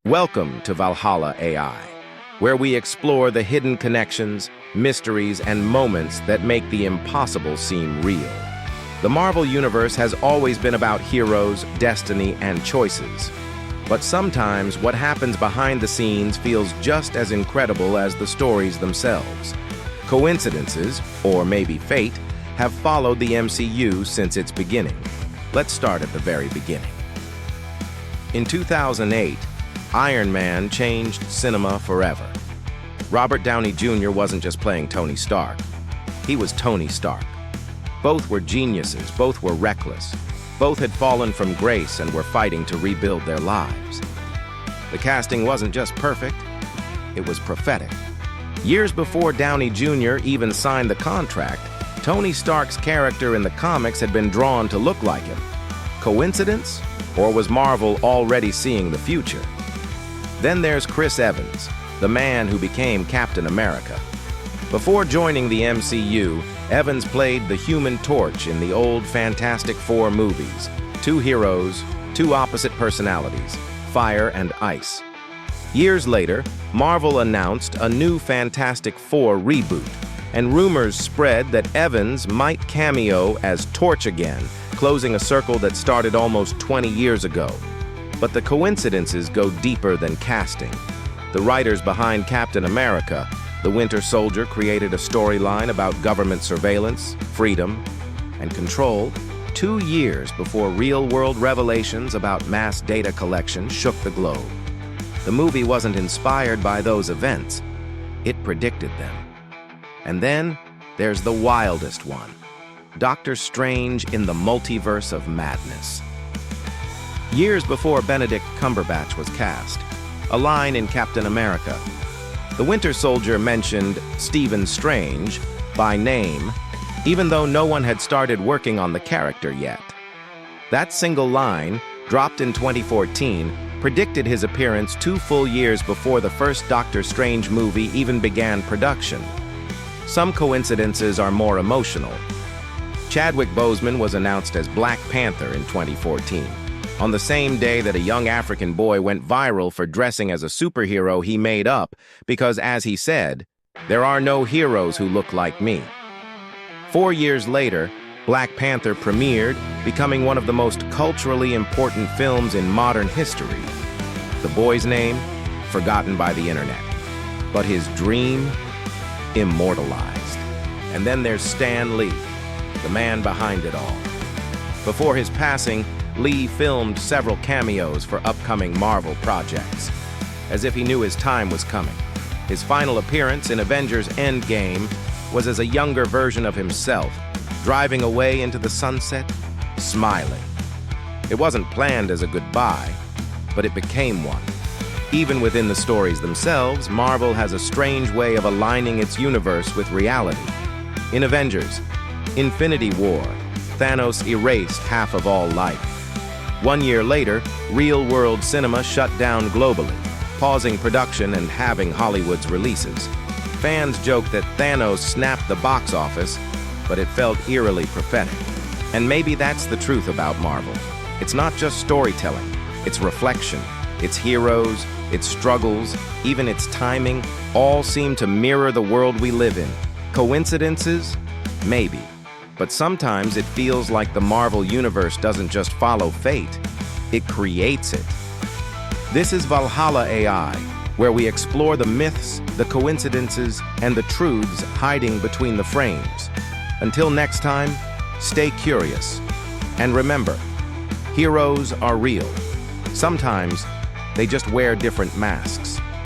Welcome to Valhalla AI, where we explore the hidden connections, mysteries, and moments that make the impossible seem real. The Marvel Universe has always been about heroes, destiny, and choices. But sometimes what happens behind the scenes feels just as incredible as the stories themselves. Coincidences, or maybe fate, have followed the MCU since its beginning. Let's start at the very beginning. In 2008, Iron Man changed cinema forever. Robert Downey Jr. wasn't just playing Tony Stark. He was Tony Stark. Both were geniuses, both were reckless. Both had fallen from grace and were fighting to rebuild their lives. The casting wasn't just perfect, it was prophetic. Years before Downey Jr. even signed the contract, Tony Stark's character in the comics had been drawn to look like him. Coincidence? Or was Marvel already seeing the future? Then there's Chris Evans, the man who became Captain America. Before joining the MCU, Evans played the Human Torch in the old Fantastic Four movies. Two heroes, two opposite personalities, fire and ice. Years later, Marvel announced a new Fantastic Four reboot, and rumors spread that Evans might cameo as Torch again, closing a circle that started almost 20 years ago. But the coincidences go deeper than casting. The writers behind Captain America, the Winter Soldier, created a storyline about government surveillance, freedom, and control 2 years before real-world revelations about mass data collection shook the globe. The movie wasn't inspired by those events, it predicted them. And then there's the wildest one, Doctor Strange in the Multiverse of Madness. Years before Benedict Cumberbatch was cast, a line in Captain America, the Winter Soldier mentioned Stephen Strange by name, even though no one had started working on the character yet. That single line, dropped in 2014, predicted his appearance 2 full years before the first Doctor Strange movie even began production. Some coincidences are more emotional. Chadwick Boseman was announced as Black Panther in 2014. On the same day that a young African boy went viral for dressing as a superhero he made up because, as he said, "There are no heroes who look like me." 4 years later, Black Panther premiered, becoming one of the most culturally important films in modern history. The boy's name, forgotten by the internet, but his dream, immortalized. And then there's Stan Lee, the man behind it all. Before his passing, Lee filmed several cameos for upcoming Marvel projects, as if he knew his time was coming. His final appearance in Avengers Endgame was as a younger version of himself, driving away into the sunset, smiling. It wasn't planned as a goodbye, but it became one. Even within the stories themselves, Marvel has a strange way of aligning its universe with reality. In Avengers, Infinity War, Thanos erased half of all life. 1 year later, real-world cinema shut down globally, pausing production and halving Hollywood's releases. Fans joked that Thanos snapped the box office, but it felt eerily prophetic. And maybe that's the truth about Marvel. It's not just storytelling, it's reflection. Its heroes, its struggles, even its timing, all seem to mirror the world we live in. Coincidences? Maybe. But sometimes it feels like the Marvel Universe doesn't just follow fate, it creates it. This is Valhalla AI, where we explore the myths, the coincidences, and the truths hiding between the frames. Until next time, stay curious. And remember, heroes are real. Sometimes they just wear different masks.